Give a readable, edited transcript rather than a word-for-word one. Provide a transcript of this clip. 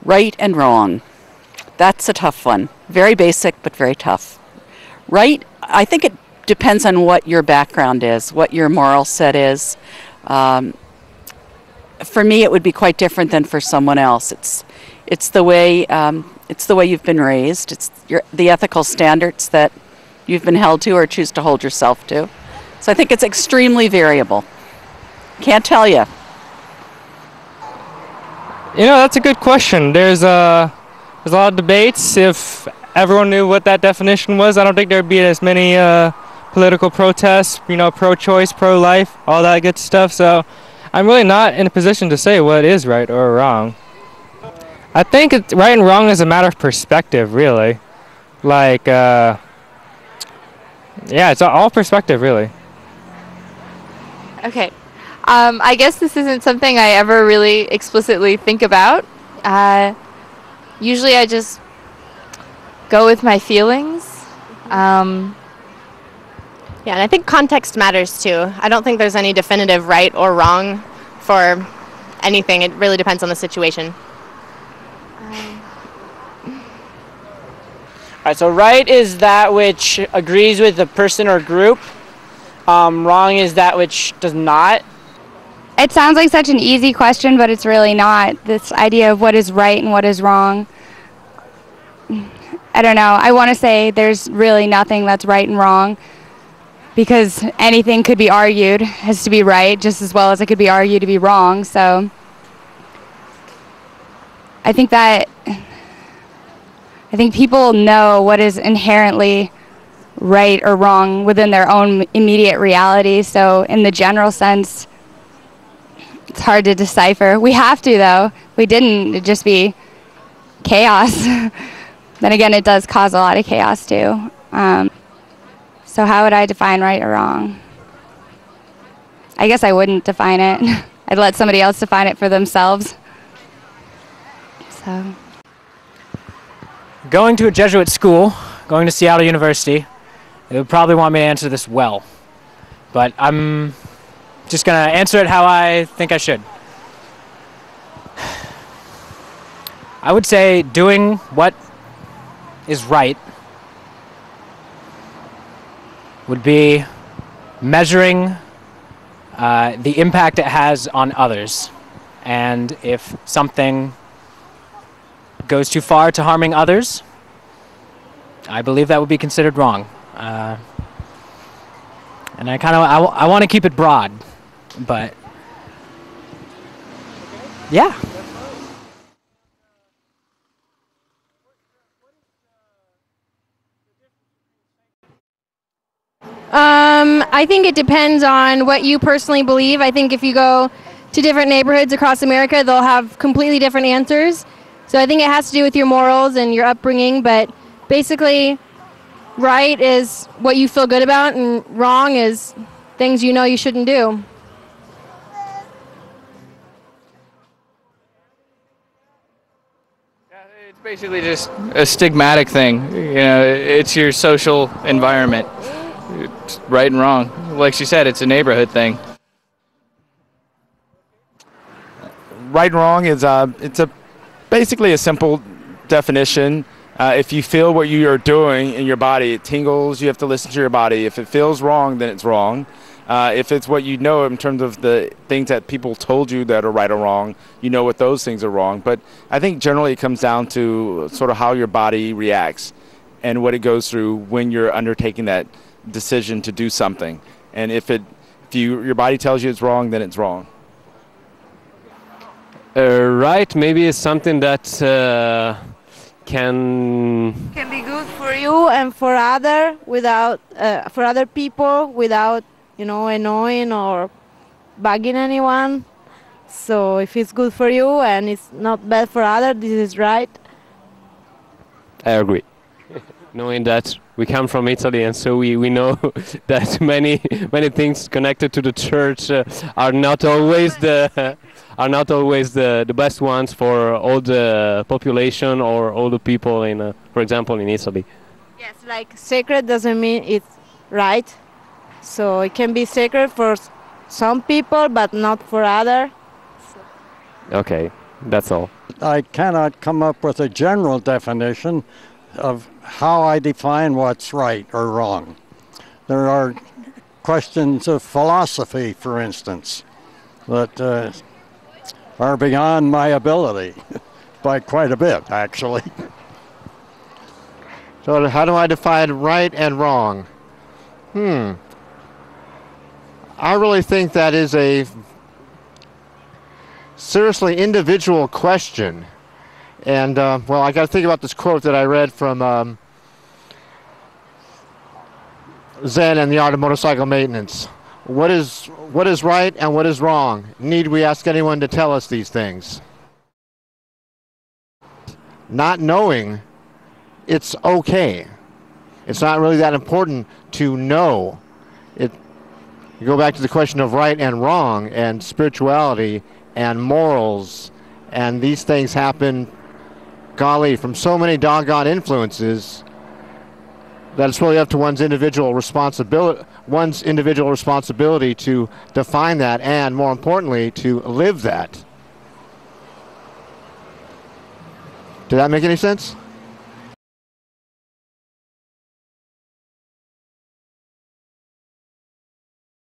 Right and wrong. That's a tough one. Very basic, but very tough. Right, I think it depends on what your background is, what your moral set is. Um, for me, it would be quite different than for someone else. It's the way you've been raised. The ethical standards that you've been held to or choose to hold yourself to. So I think it's extremely variable. Can't tell you. You know, that's a good question. There's a lot of debates. If everyone knew what that definition was, I don't think there'd be as many political protests, you know, pro-choice, pro-life, all that good stuff. So I'm really not in a position to say what is right or wrong. I think right and wrong is a matter of perspective, really. Like, yeah, it's all perspective, really. Okay. I guess this isn't something I ever really explicitly think about. Usually I just go with my feelings. Yeah, and I think context matters too. I don't think there's any definitive right or wrong for anything. It really depends on the situation. All right, so right is that which agrees with the person or group. Wrong is that which does not. It sounds like such an easy question, but it's really not. This idea of what is right and what is wrong. I don't know. I want to say there's really nothing that's right and wrong because anything could be argued as to be right just as well as it could be argued to be wrong. So I think people know what is inherently right or wrong within their own immediate reality. So in the general sense, it's hard to decipher. We have to, though. If we didn't, it'd just be chaos. Then again, it does cause a lot of chaos, too. So how would I define right or wrong? I guess I wouldn't define it. I'd let somebody else define it for themselves. So. Going to a Jesuit school, going to Seattle University, they would probably want me to answer this well. But I'm just going to answer it how I think I should. I would say doing what is right would be measuring the impact it has on others. And if something goes too far to harming others, I believe that would be considered wrong. And I want to keep it broad, but yeah. I think it depends on what you personally believe. I think if you go to different neighborhoods across America, they'll have completely different answers. So I think it has to do with your morals and your upbringing, but basically, right is what you feel good about, and wrong is things you know you shouldn't do. It's basically just a stigmatic thing. You know, it's your social environment. It's right and wrong. Like she said, it's a neighborhood thing. Right and wrong is basically a simple definition. If you feel what you are doing in your body, it tingles, you have to listen to your body. If it feels wrong, then it's wrong. If it's what you know in terms of the things that people told you that are right or wrong, you know what those things are wrong. But I think generally it comes down to sort of how your body reacts and what it goes through when you're undertaking that decision to do something. And if your body tells you it's wrong, then it's wrong. Right, maybe it's something that can be good for you and for for other people without annoying or bugging anyone. So if it's good for you and it's not bad for others, this is right. I agree. Knowing that we come from Italy, and so we know that many things connected to the church are not always the best ones for all the population or all the people in, for example, in Italy. Yes, like sacred doesn't mean it's right. So it can be sacred for some people, but not for others. Okay. That's all. I cannot come up with a general definition of how I define what's right or wrong. There are questions of philosophy, for instance, that are beyond my ability by quite a bit, actually. So how do I define right and wrong? I really think that is a seriously individual question. And, well, I got to think about this quote that I read from Zen and the Art of Motorcycle Maintenance. What is right and what is wrong? Need we ask anyone to tell us these things? Not knowing, it's okay. It's not really that important to know. You go back to the question of right and wrong and spirituality and morals, and these things happen, golly, from so many doggone influences that it's really up to one's individual responsibility to define that, and more importantly, to live that. Did that make any sense?